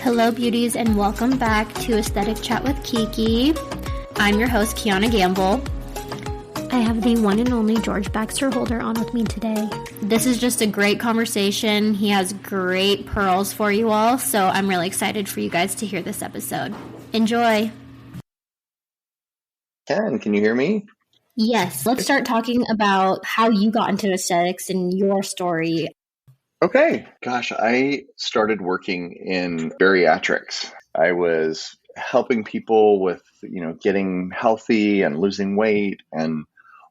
Hello, beauties, and welcome back to Aesthetic Chat with Kiki. I'm your host, Kiana Gamble. I have the one and only George Baxter-Holder on with me today. This is just a great conversation. He has great pearls for you all, so I'm really excited for you guys to hear this episode. Enjoy. Can you hear me? Yes. Let's start talking about how you got into aesthetics and your story. Okay. Gosh, I started working in bariatrics. I was helping people with, getting healthy and losing weight. And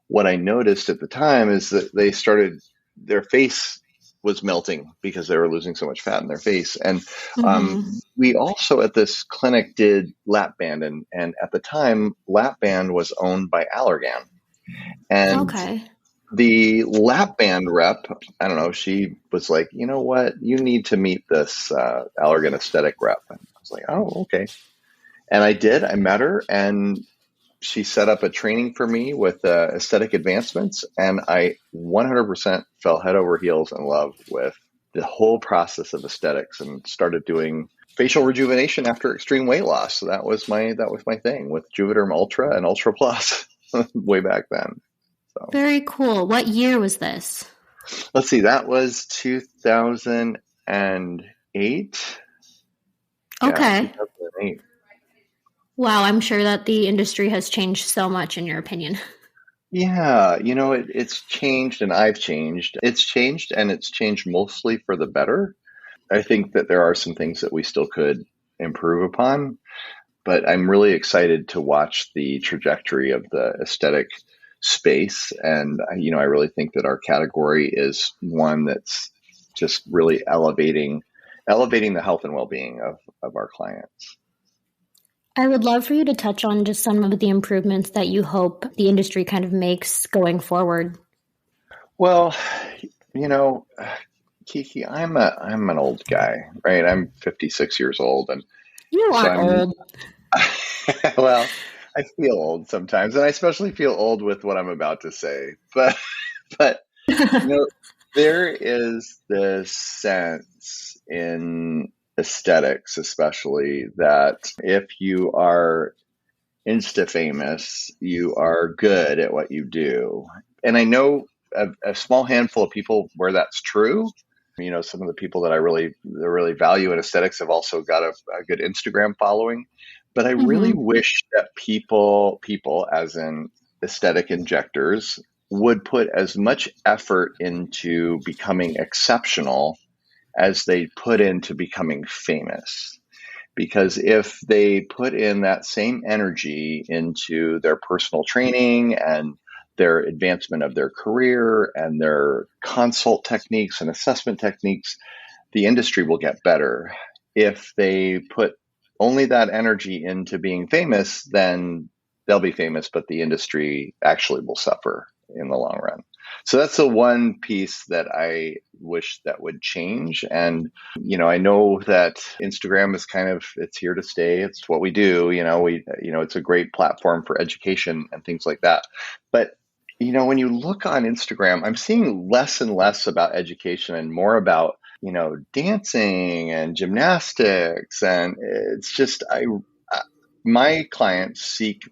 what I noticed at the time is that their face was melting because they were losing so much fat in their face. And we also at this clinic did lap band. And at the time, lap band was owned by Allergan. And the lap band rep, I don't know, she was like, you know what, you need to meet this Allergan aesthetic rep. And I was like, oh, okay. And I did. I met her and she set up a training for me with aesthetic advancements. And I 100% fell head over heels in love with the whole process of aesthetics and started doing facial rejuvenation after extreme weight loss. So that was my thing with Juvederm Ultra and Ultra Plus way back then. So. Very cool. What year was this? Let's see. That was 2008. Okay. Yeah, 2008. Wow. I'm sure that the industry has changed so much in your opinion. Yeah. It's changed and I've changed. It's changed and it's changed mostly for the better. I think that there are some things that we still could improve upon, but I'm really excited to watch the trajectory of the aesthetic space. And, I really think that our category is one that's just really elevating the health and well-being of our clients. I would love for you to touch on just some of the improvements that you hope the industry kind of makes going forward. Well, Kiki, I'm an old guy, right? I'm 56 years old. And you are old. Well, I feel old sometimes, and I especially feel old with what I'm about to say. But there is this sense in aesthetics, especially, that if you are Insta famous, you are good at what you do. And I know a small handful of people where that's true. Some of the people that I really value in aesthetics have also got a good Instagram following. But I really wish that people as in aesthetic injectors would put as much effort into becoming exceptional as they put into becoming famous. Because if they put in that same energy into their personal training and their advancement of their career and their consult techniques and assessment techniques, the industry will get better. If they put only that energy into being famous, then they'll be famous, but the industry actually will suffer in the long run. So that's the one piece that I wish that would change. And, I know that Instagram is it's here to stay. It's what we do. It's a great platform for education and things like that. But, when you look on Instagram, I'm seeing less and less about education and more about dancing and gymnastics. And it's just, my clients seek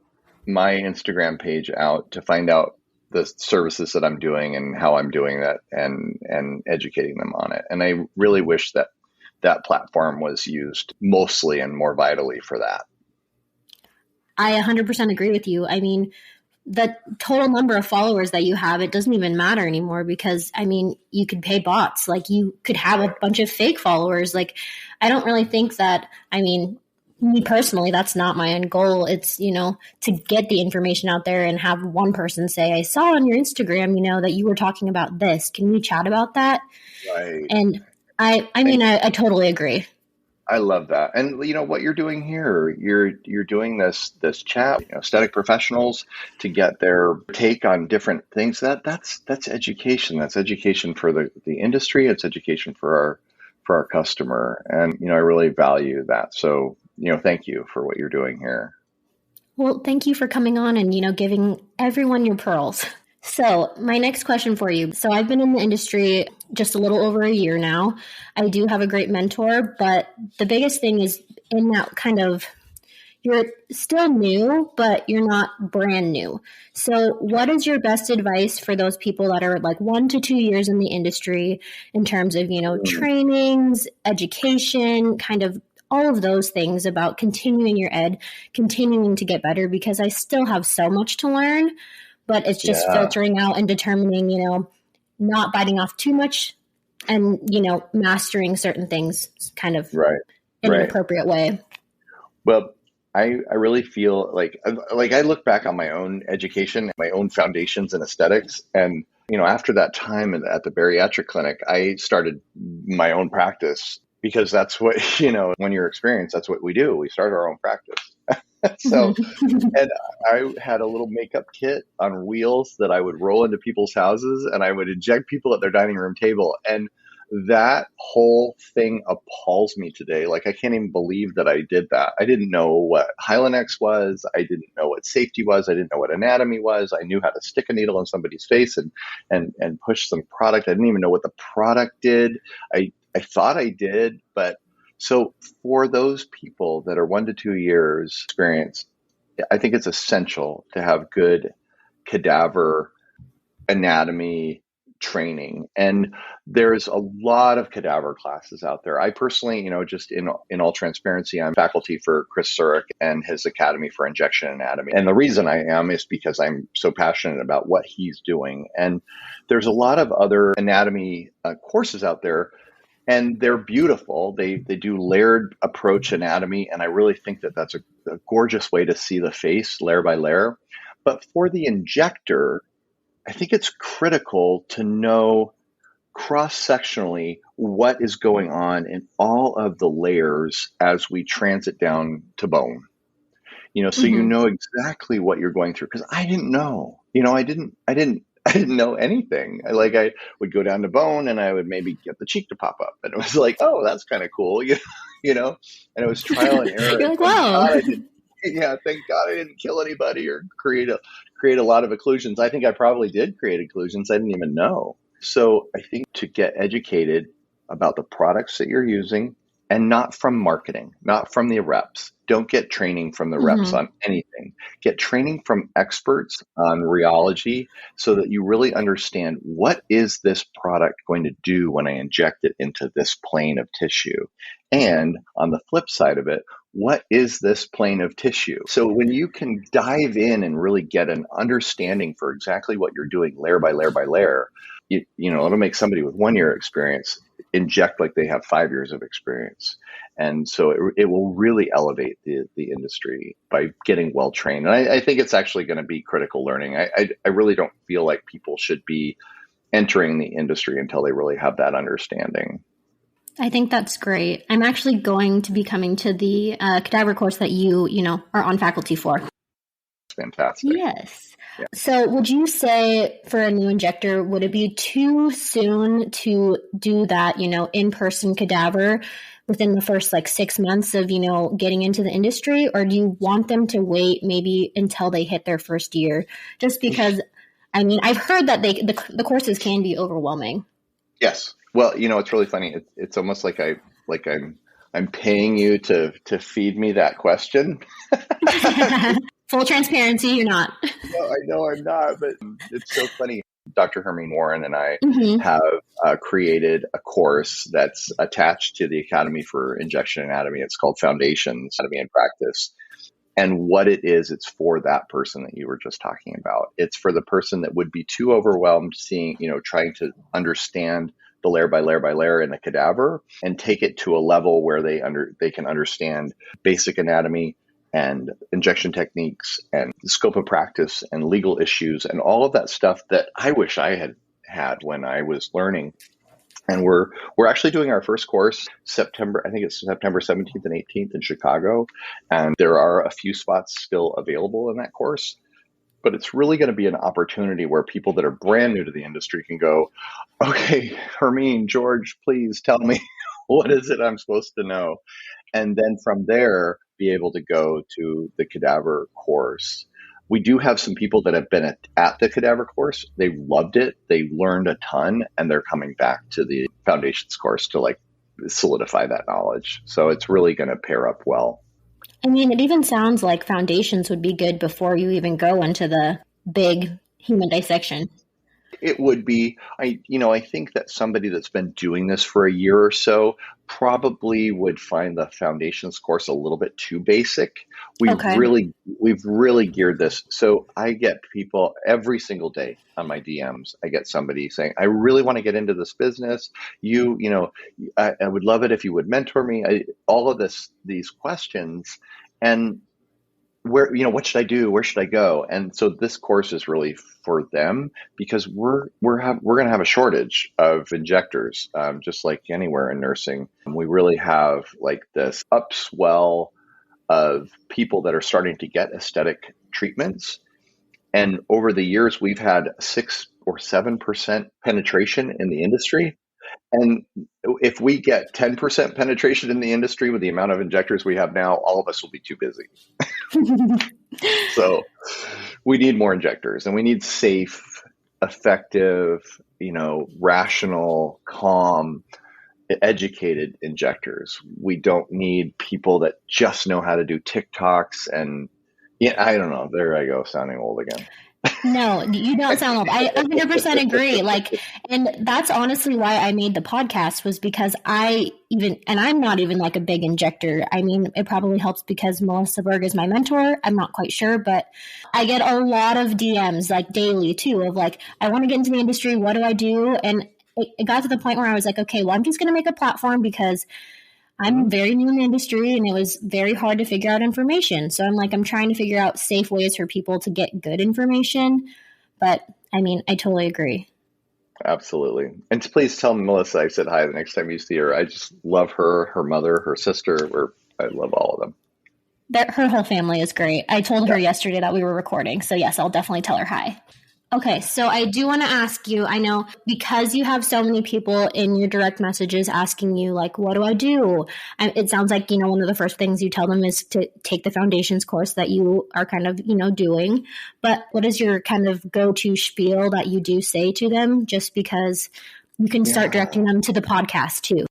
my Instagram page out to find out the services that I'm doing and how I'm doing that and educating them on it. And I really wish that platform was used mostly and more vitally for that. I 100% agree with you. I mean, the total number of followers that you have, it doesn't even matter anymore because, you could pay bots. Like, you could have a bunch of fake followers. Like, I don't really think that, me personally, that's not my end goal. It's, to get the information out there and have one person say, I saw on your Instagram, that you were talking about this. Can we chat about that? Right. And I totally agree. I love that. And what you're doing here, you're doing this chat, aesthetic professionals to get their take on different things. That's education. That's education for the industry. It's education for our customer. And I really value that. So thank you for what you're doing here. Well, thank you for coming on and giving everyone your pearls. So, my next question for you. So, I've been in the industry just a little over a year now. I do have a great mentor, but the biggest thing is in that kind of you're still new, but you're not brand new. So, what is your best advice for those people that are like 1 to 2 years in the industry in terms of, trainings, education, kind of all of those things about continuing your ed, continuing to get better? Because I still have so much to learn, but it's just Yeah, filtering out and determining, not biting off too much and, mastering certain things kind of right, in an right. appropriate way. Well, I really feel like I look back on my own education, my own foundations in aesthetics, and after that time at the bariatric clinic, I started my own practice because that's what when you're experienced, that's what we do. We start our own practice. So, and I had a little makeup kit on wheels that I would roll into people's houses and I would inject people at their dining room table. And that whole thing appalls me today. Like, I can't even believe that I did that. I didn't know what Hylenex was. I didn't know what safety was. I didn't know what anatomy was. I knew how to stick a needle in somebody's face and push some product. I didn't even know what the product did. I thought I did, but so for those people that are 1 to 2 years experience, I think it's essential to have good cadaver anatomy training. And there's a lot of cadaver classes out there. I personally, just in all transparency, I'm faculty for Chris Surik and his Academy for Injection Anatomy. And the reason I am is because I'm so passionate about what he's doing. And there's a lot of other anatomy courses out there, and they're beautiful. They do layered approach anatomy, and I really think that that's a gorgeous way to see the face layer by layer. But for the injector, I think it's critical to know cross-sectionally what is going on in all of the layers as we transit down to bone. So you Mm-hmm. know exactly what you're going through. Because I didn't know. I didn't know anything. I would go down to bone and I would maybe get the cheek to pop up, and it was like, oh, that's kind of cool, And it was trial and error. You're And like, wow. thank God I didn't kill anybody or create a lot of occlusions. I think I probably did create occlusions. I didn't even know. So I think to get educated about the products that you're using, and not from marketing, not from the reps. Don't get training from the reps Mm-hmm. on anything. Get training from experts on rheology so that you really understand, what is this product going to do when I inject it into this plane of tissue? And on the flip side of it, what is this plane of tissue? So when you can dive in and really get an understanding for exactly what you're doing layer by layer by layer, it'll make somebody with 1 year experience inject like they have 5 years of experience. And so it will really elevate the industry by getting well trained. And I think it's actually going to be critical learning. I really don't feel like people should be entering the industry until they really have that understanding. I think that's great. I'm actually going to be coming to the cadaver course that you are on faculty for. It's fantastic. Yes. Yeah. So, would you say for a new injector, would it be too soon to do that, in-person cadaver within the first like 6 months of, getting into the industry? Or do you want them to wait maybe until they hit their first year? Just because, I've heard that the courses can be overwhelming. Yes. Well, it's really funny. It's almost like I'm paying you to feed me that question. Full transparency, you're not. No, I know I'm not, but it's so funny. Dr. Hermine Warren and I Mm-hmm. have created a course that's attached to the Academy for Injection Anatomy. It's called Foundations Anatomy and Practice. And what it is, it's for that person that you were just talking about. It's for the person that would be too overwhelmed trying to understand the layer by layer by layer in the cadaver and take it to a level where they can understand basic anatomy and injection techniques and the scope of practice and legal issues and all of that stuff that I wish I had when I was learning. And we're actually doing our first course September. I think it's September 17th and 18th in Chicago, and there are a few spots still available in that course. But it's really going to be an opportunity where people that are brand new to the industry can go, okay, Hermine, George, please tell me, what is it I'm supposed to know? And then from there, be able to go to the cadaver course. We do have some people that have been at the cadaver course. They loved it. They learned a ton, and they're coming back to the foundations course to like solidify that knowledge. So it's really going to pair up well. I mean, it even sounds like foundations would be good before you even go into the big human dissection. It would be, I think that somebody that's been doing this for a year or so probably would find the foundations course a little bit too basic. Okay. We've really geared this. So I get people every single day on my DMs. I get somebody saying, I really want to get into this business. I would love it if you would mentor me. All of these questions. And what should I do? Where should I go? And so this course is really for them because we're going to have a shortage of injectors, just like anywhere in nursing. We really have like this upswell of people that are starting to get aesthetic treatments. And over the years, we've had 6 or 7% penetration in the industry. And if we get 10% penetration in the industry with the amount of injectors we have now, all of us will be too busy. So we need more injectors, and we need safe, effective, rational, calm, educated injectors. We don't need people that just know how to do TikToks and I don't know. There I go, sounding old again. No, you don't sound old. I 100% agree. And that's honestly why I made the podcast, was because and I'm not even like a big injector. I mean, it probably helps because Melissa Berg is my mentor. I'm not quite sure, but I get a lot of DMs like daily too of like, I want to get into the industry. What do I do? And it got to the point where I was like, okay, well, I'm just going to make a platform because I'm very new in the industry and it was very hard to figure out information. So I'm trying to figure out safe ways for people to get good information. But I mean, I totally agree. Absolutely. And please tell Melissa I said hi the next time you see her. I just love her mother, her sister. I love all of them. Her whole family is great. I told her yesterday that we were recording. So yes, I'll definitely tell her hi. Okay, so I do want to ask you, I know because you have so many people in your direct messages asking you, like, what do I do? And it sounds like, one of the first things you tell them is to take the foundations course that you are kind of, doing. But what is your kind of go-to spiel that you do say to them? Just because you can start directing them to the podcast too.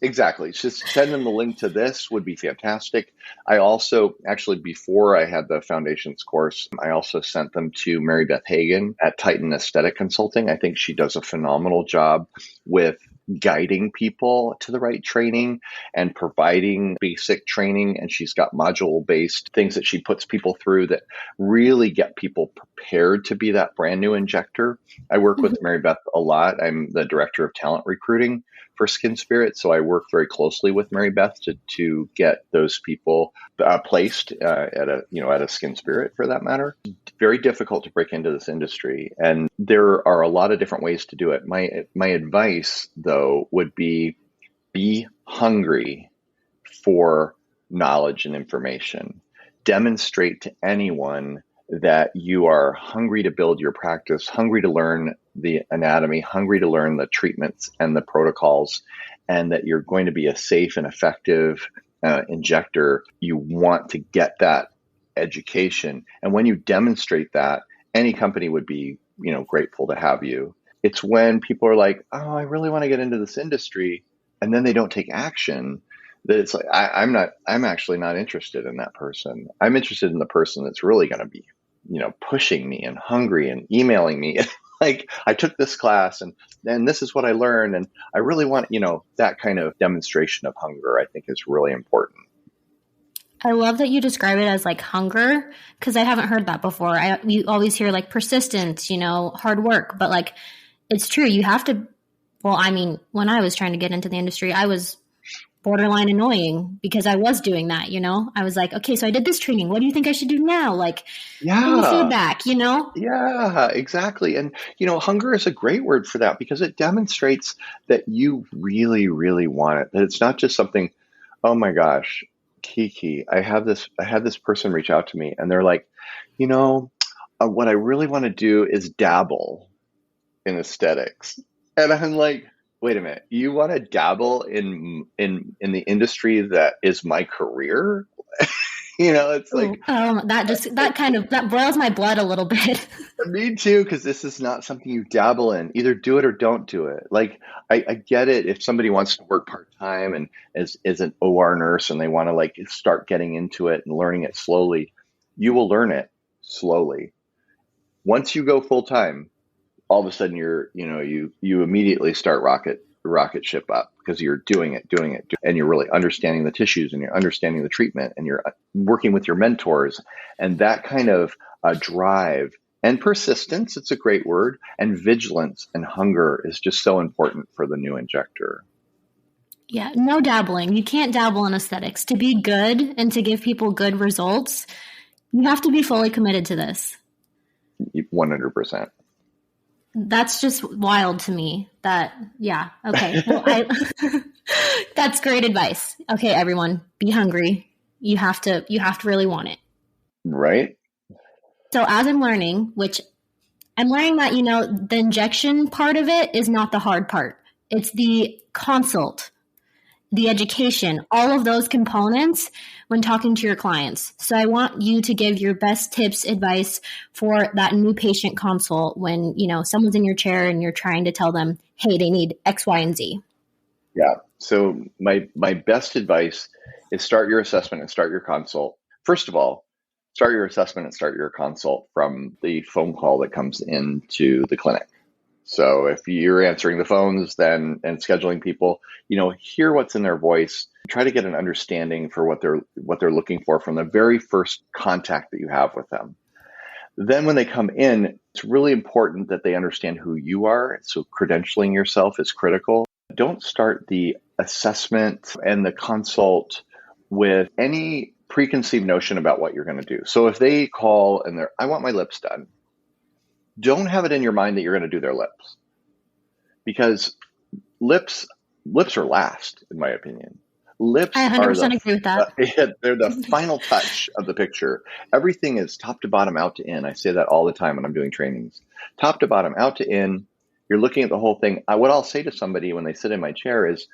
Exactly. Just send them the link to this would be fantastic. I also, actually, before I had the foundations course, I also sent them to Mary Beth Hagan at Titan Aesthetic Consulting. I think she does a phenomenal job with guiding people to the right training and providing basic training. And she's got module-based things that she puts people through that really get people prepared to be that brand new injector. I work with Mary Beth a lot. I'm the director of talent recruiting for Skin Spirit. So I work very closely with Mary Beth to get those people placed at a Skin Spirit, for that matter. Very difficult to break into this industry. And there are a lot of different ways to do it. My advice, though, would be hungry for knowledge and information. Demonstrate to anyone that you are hungry to build your practice, hungry to learn the anatomy, hungry to learn the treatments and the protocols, and that you're going to be a safe and effective injector. You want to get that education. And when you demonstrate that, any company would be, grateful to have you. It's when people are like, oh, I really want to get into this industry, and then they don't take action, that it's like, I'm actually not interested in that person. I'm interested in the person that's really going to be, pushing me and hungry and emailing me. Like, I took this class and this is what I learned. And I really want, that kind of demonstration of hunger, I think, is really important. I love that you describe it as like hunger, because I haven't heard that before. You always hear like persistence, hard work, but like, it's true. You have to, well, I mean, when I was trying to get into the industry, I was borderline annoying because I was doing that, I was like, okay, so I did this training. What do you think I should do now? Like, give me feedback, Yeah, exactly. And, hunger is a great word for that because it demonstrates that you really, really want it. That it's not just something, oh my gosh, Kiki, I had this person reach out to me and they're like, what I really want to do is dabble in aesthetics. And I'm like, wait a minute, you want to dabble in the industry that is my career? It's Ooh, like, that boils my blood a little bit. me too, because this is not something you dabble in. Either do it or don't do it. Like, I get it if somebody wants to work part-time and is an OR nurse and they want to like start getting into it and learning it slowly, you will learn it slowly. Once you go full-time, all of a sudden you immediately start rocket ship up because you're doing it, and you're really understanding the tissues and you're understanding the treatment and you're working with your mentors, and that kind of drive and persistence, it's a great word, and vigilance and hunger is just so important for the new injector. Yeah, no dabbling. You can't dabble in aesthetics. To be good and to give people good results, you have to be fully committed to this. 100%. That's just wild to me. Okay. Well, that's great advice. Okay, everyone, be hungry. You have to really want it. Right? So as I'm learning that, the injection part of it is not the hard part. It's the consult, the education, all of those components when talking to your clients. So I want you to give your best tips, advice for that new patient consult when, someone's in your chair and you're trying to tell them, hey, they need X, Y, and Z. Yeah. So my best advice is start your assessment and start your consult. First of all, start your assessment and start your consult from the phone call that comes into the clinic. So if you're answering the phones and scheduling people, hear what's in their voice, try to get an understanding for what they're looking for from the very first contact that you have with them. Then when they come in, it's really important that they understand who you are. So credentialing yourself is critical. Don't start the assessment and the consult with any preconceived notion about what you're going to do. So if they call and I want my lips done, don't have it in your mind that you're going to do their lips, because lips are last, in my opinion. Lips I 100% agree with that. They're the final touch of the picture. Everything is top to bottom, out to in. I say that all the time when I'm doing trainings. Top to bottom, out to in. You're looking at the whole thing. What I'll say to somebody when they sit in my chair is,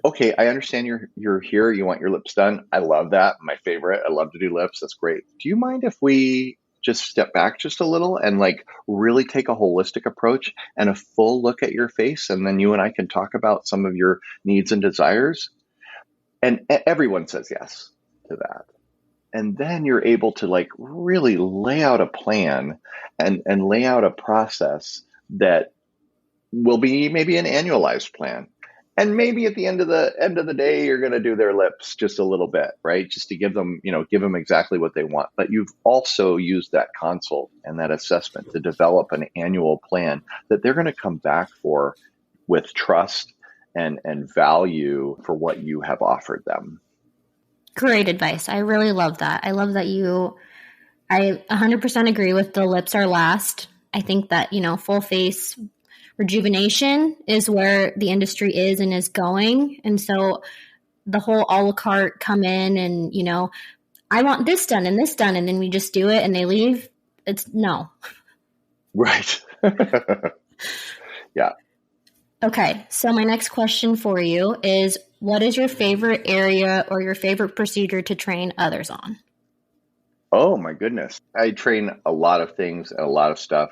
okay, I understand you're here. You want your lips done. I love that. My favorite. I love to do lips. That's great. Do you mind if we just step back just a little and like really take a holistic approach and a full look at your face? And then you and I can talk about some of your needs and desires. And everyone says yes to that. And then you're able to like really lay out a plan and lay out a process that will be maybe an annualized plan. And maybe at the end of the day, you're going to do their lips just a little bit, right? Just to give them exactly what they want. But you've also used that consult and that assessment to develop an annual plan that they're going to come back for with trust and value for what you have offered them. Great advice. I really love that. I love that I 100% agree with the lips are last. I think that, full face rejuvenation is where the industry is and is going. And so the whole a la carte come in and, I want this done and this done, and then we just do it and they leave. It's no. Right. Yeah. Okay. So my next question for you is, what is your favorite area or your favorite procedure to train others on? Oh my goodness. I train a lot of things and a lot of stuff.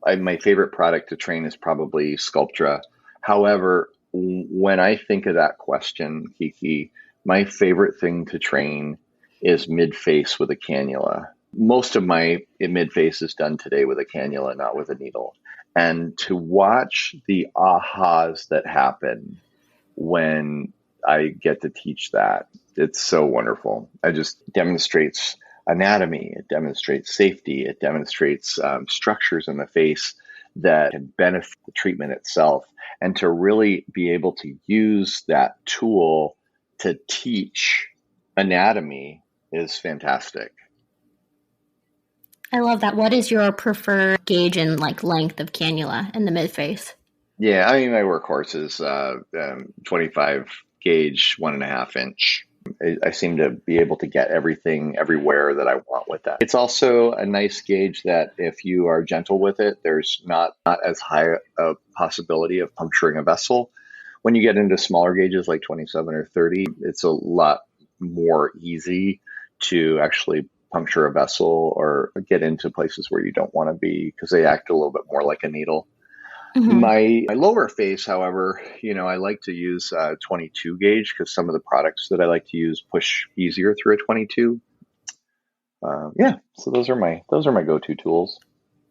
My favorite product to train is probably Sculptra. However, when I think of that question, Kiki, my favorite thing to train is mid-face with a cannula. Most of my mid-face is done today with a cannula, not with a needle. And to watch the ahas that happen when I get to teach that, it's so wonderful. It just demonstrates anatomy, it demonstrates safety, it demonstrates structures in the face that can benefit the treatment itself. And to really be able to use that tool to teach anatomy is fantastic. I love that. What is your preferred gauge and length of cannula in the midface? Yeah, I mean, my workhorse is 25 gauge, 1.5 inch. I seem to be able to get everything everywhere that I want with that. It's also a nice gauge that if you are gentle with it, there's not as high a possibility of puncturing a vessel. When you get into smaller gauges like 27 or 30, it's a lot more easy to actually puncture a vessel or get into places where you don't want to be because they act a little bit more like a needle. Mm-hmm. My lower face, however, I like to use 22 gauge because some of the products that I like to use push easier through a 22. So those are my go-to tools.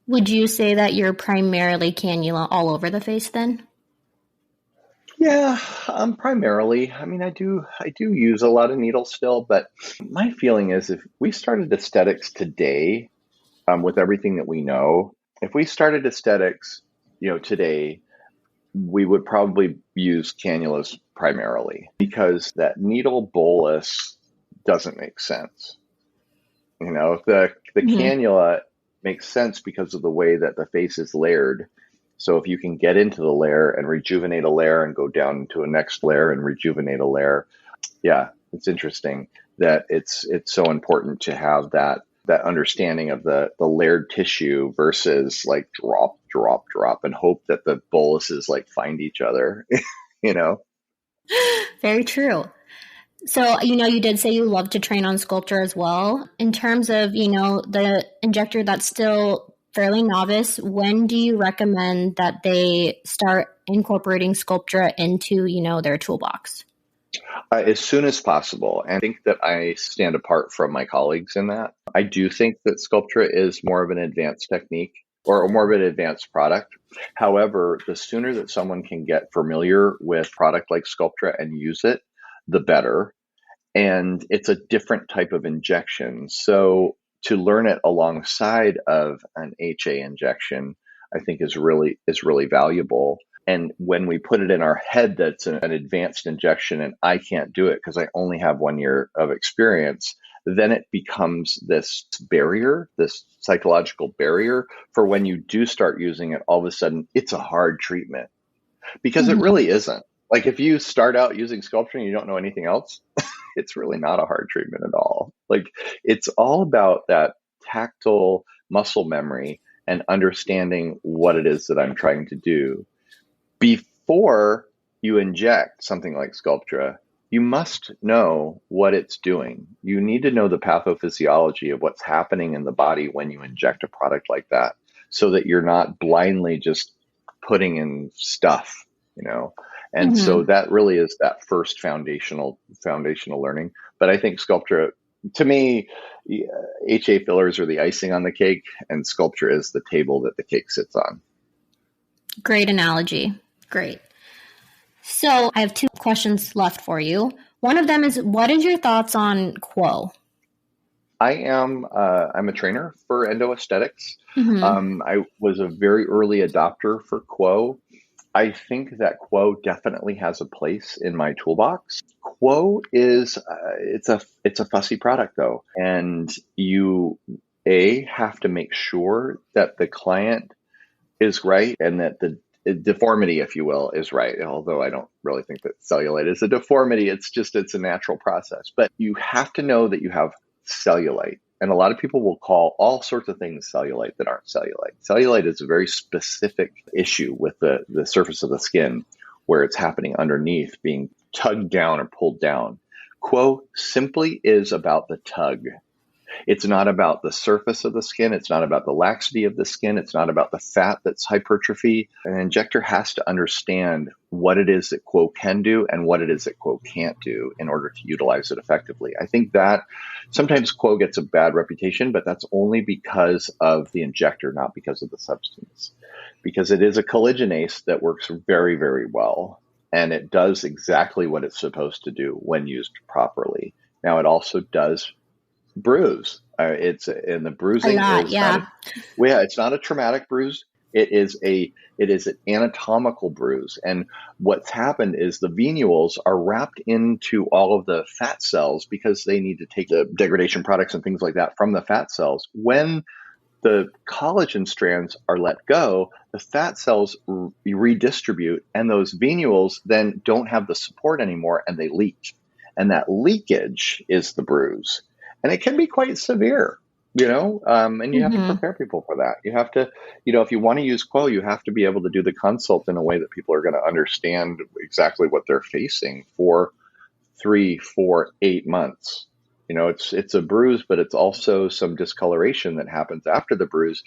Would you say that you're primarily cannula all over the face then? Yeah, primarily. I mean, I do use a lot of needles still, but my feeling is if we started aesthetics today, with everything that we know, if we started aesthetics, today, we would probably use cannulas primarily because that needle bolus doesn't make sense. The cannula makes sense because of the way that the face is layered. So if you can get into the layer and rejuvenate a layer and go down to a next layer and rejuvenate a layer, yeah, it's interesting that it's so important to have that understanding of the layered tissue versus like drop and hope that the boluses like find each other, Very true. So, you did say you love to train on Sculpture as well. In terms of, the injector that's still fairly novice, when do you recommend that they start incorporating Sculpture into, their toolbox? As soon as possible. And I think that I stand apart from my colleagues in that. I do think that Sculptra is more of an advanced technique or more of an advanced product. However, the sooner that someone can get familiar with product like Sculptra and use it, the better. And it's a different type of injection. So to learn it alongside of an HA injection, I think is really valuable. And when we put it in our head that's an advanced injection and I can't do it because I only have 1 year of experience, then it becomes this barrier, this psychological barrier for when you do start using it, all of a sudden it's a hard treatment because it really isn't. Like if you start out using Sculpture and you don't know anything else, it's really not a hard treatment at all. Like it's all about that tactile muscle memory and understanding what it is that I'm trying to do. Before you inject something like Sculptra, you must know what it's doing. You need to know the pathophysiology of what's happening in the body when you inject a product like that so that you're not blindly just putting in stuff, And so that really is that first foundational learning. But I think Sculptra, to me, HA fillers are the icing on the cake, and Sculptra is the table that the cake sits on. Great analogy. Great. So I have 2 questions left for you. One of them is, what is your thoughts on Quo? I'm a trainer for endoaesthetics. I was a very early adopter for Quo. I think that Quo definitely has a place in my toolbox. Quo is it's a fussy product though, and you have to make sure that the client is right and that the deformity, if you will, is right. Although I don't really think that cellulite is a deformity. It's a natural process. But you have to know that you have cellulite. And a lot of people will call all sorts of things cellulite that aren't cellulite. Cellulite is a very specific issue with the surface of the skin where it's happening underneath, being tugged down or pulled down. Quo simply is about the tug. It's not about the surface of the skin. It's not about the laxity of the skin. It's not about the fat that's hypertrophy. An injector has to understand what it is that Quo can do and what it is that Quo can't do in order to utilize it effectively. I think that sometimes Quo gets a bad reputation, but that's only because of the injector, not because of the substance. Because it is a collagenase that works very, very well. And it does exactly what it's supposed to do when used properly. Now, it also does bruise. The bruising it's not a traumatic bruise. It is an anatomical bruise. And what's happened is the venules are wrapped into all of the fat cells because they need to take the degradation products and things like that from the fat cells. When the collagen strands are let go, the fat cells redistribute, and those venules then don't have the support anymore and they leak. And that leakage is the bruise. And it can be quite severe, and you have to prepare people for that. You have to, if you want to use Quo, you have to be able to do the consult in a way that people are going to understand exactly what they're facing for 3, 4, 8 months, It's a bruise, but it's also some discoloration that happens after the bruise.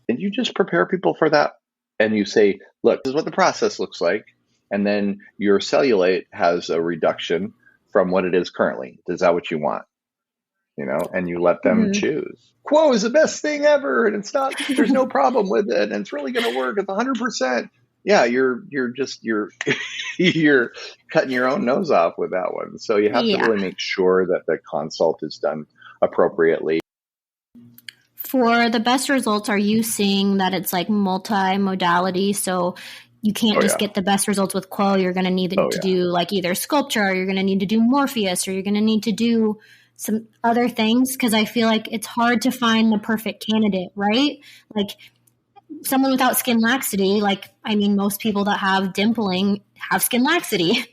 And you just prepare people for that. And you say, look, this is what the process looks like. And then your cellulite has a reduction from what it is currently. Is that what you want? And you let them choose. Quo is the best thing ever. And there's no problem with it. And it's really going to work. It's 100%. Yeah, you're you're cutting your own nose off with that one. So you have to really make sure that the consult is done appropriately. For the best results, are you seeing that it's like multi-modality? So you can't just get the best results with Quo. You're going to need to do like either sculpture, or you're going to need to do Morpheus, or you're going to need to do some other things, because I feel like it's hard to find the perfect candidate, right? Like someone without skin laxity, most people that have dimpling have skin laxity.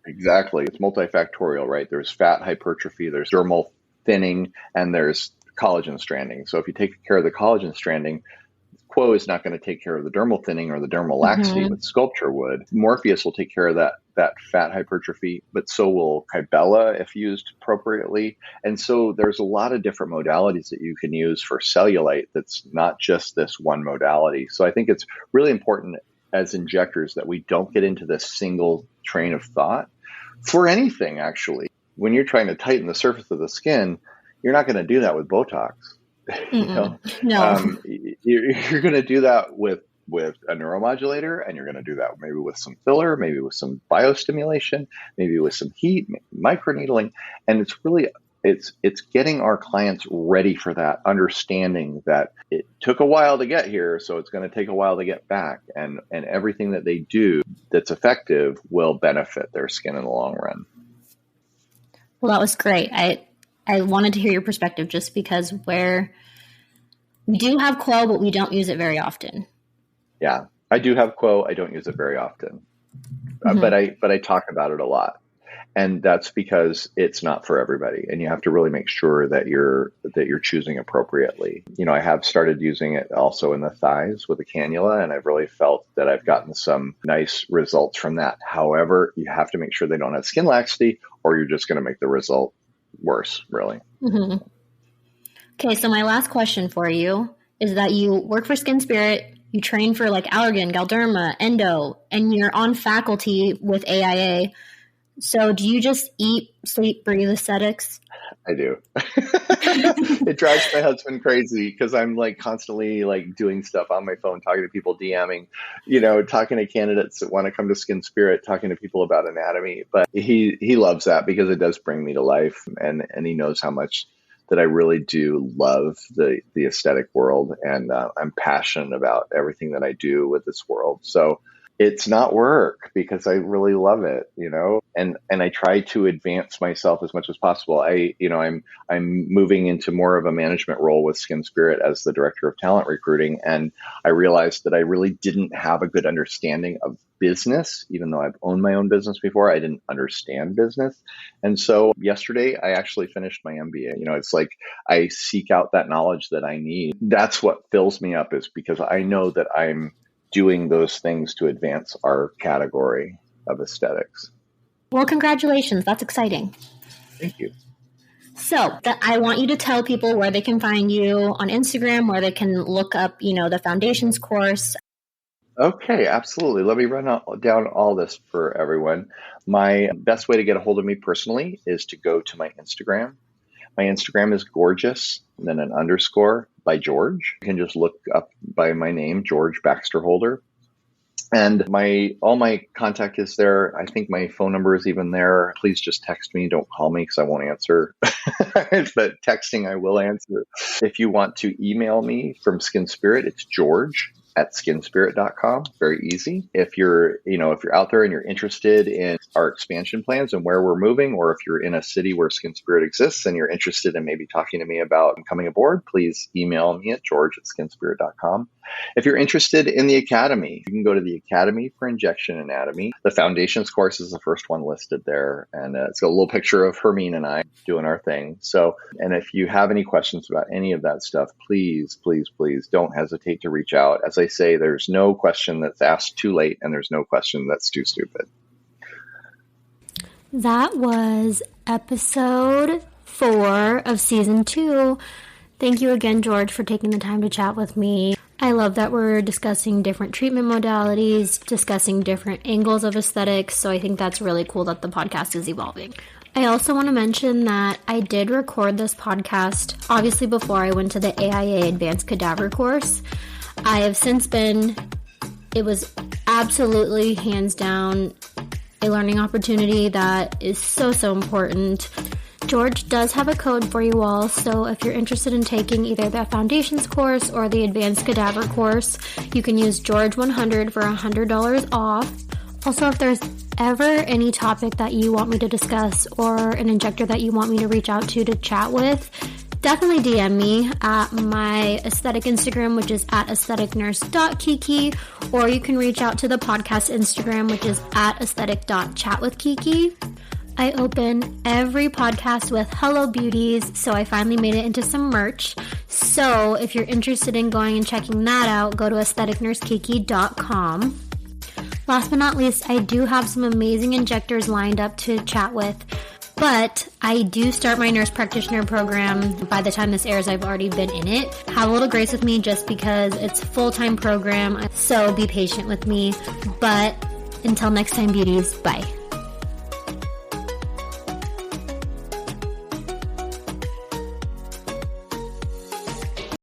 Exactly. It's multifactorial, right? There's fat hypertrophy, there's dermal thinning, and there's collagen stranding. So if you take care of the collagen stranding, Quo is not going to take care of the dermal thinning or the dermal laxity, but Sculpture would. Morpheus will take care of that fat hypertrophy, but so will Kybella if used appropriately. And so there's a lot of different modalities that you can use for cellulite that's not just this one modality. So I think it's really important as injectors that we don't get into this single train of thought for anything, actually. When you're trying to tighten the surface of the skin, you're not going to do that with Botox. No. You're going to do that with a neuromodulator, and you're going to do that maybe with some filler, maybe with some biostimulation, maybe with some heat, microneedling. And it's really, it's getting our clients ready for that, understanding that it took a while to get here, so it's going to take a while to get back. And everything that they do that's effective will benefit their skin in the long run. Well, that was great. I wanted to hear your perspective, just because we do have Quo, but we don't use it very often. Yeah, I do have Quo. I don't use it very often, but I talk about it a lot, and that's because it's not for everybody, and you have to really make sure that you're choosing appropriately. I have started using it also in the thighs with a cannula, and I've really felt that I've gotten some nice results from that. However, you have to make sure they don't have skin laxity, or you're just going to make the result worse, really. Okay, so my last question for you is that you work for Skin Spirit, you train for like Allergan, Galderma, Endo, and you're on faculty with AIA. So do you just eat, sleep, breathe aesthetics? I do. It drives my husband crazy because I'm constantly doing stuff on my phone, talking to people, DMing, talking to candidates that want to come to Skin Spirit, talking to people about anatomy. But he loves that because it does bring me to life, and he knows how much that I really do love the aesthetic world, and I'm passionate about everything that I do with this world. So it's not work because I really love it, and I try to advance myself as much as possible. I'm moving into more of a management role with Skin Spirit as the director of talent recruiting. And I realized that I really didn't have a good understanding of business. Even though I've owned my own business before, I didn't understand business. And so yesterday I actually finished my MBA. It's like I seek out that knowledge that I need. That's what fills me up, is because I know that I'm doing those things to advance our category of aesthetics. Well, congratulations. That's exciting. Thank you. So I want you to tell people where they can find you on Instagram, where they can look up, the foundations course. Okay, absolutely. Let me run down all this for everyone. My best way to get a hold of me personally is to go to my Instagram. My Instagram is gorgeous, and then an underscore by George. You can just look up by my name, George Baxter-Holder. And all my contact is there. I think my phone number is even there. Please just text me. Don't call me because I won't answer. But texting, I will answer. If you want to email me from Skin Spirit, it's george@skinspirit.com. Very easy. If you're out there and you're interested in our expansion plans and where we're moving, or if you're in a city where Skin Spirit exists and you're interested in maybe talking to me about coming aboard, please email me at george@skinspirit.com. If you're interested in the Academy, you can go to the Academy for Injection Anatomy. The Foundations course is the first one listed there, and it's got a little picture of Hermine and I doing our thing. So, and if you have any questions about any of that stuff, please, please, please don't hesitate to reach out. As I say, there's no question that's asked too late, and there's no question that's too stupid. That was episode 4 of season 2. Thank you again, George, for taking the time to chat with me. I love that we're discussing different treatment modalities, discussing different angles of aesthetics, so I think that's really cool that the podcast is evolving. I also want to mention that I did record this podcast, obviously before I went to the AIA Advanced Cadaver course. I have since it was absolutely hands down a learning opportunity that is so important. George does have a code for you all, so if you're interested in taking either the Foundations course or the Advanced Cadaver course, you can use George100 for $100 off. Also, if there's ever any topic that you want me to discuss or an injector that you want me to reach out to chat with, definitely DM me at my aesthetic Instagram, which is at aestheticnurse.kiki, or you can reach out to the podcast Instagram, which is at aesthetic.chatwithkiki. I open every podcast with Hello Beauties, so I finally made it into some merch. So if you're interested in going and checking that out, go to aestheticnursekiki.com. Last but not least, I do have some amazing injectors lined up to chat with, but I do start my nurse practitioner program. By the time this airs, I've already been in it. Have a little grace with me just because it's a full-time program, so be patient with me. But until next time, beauties, bye.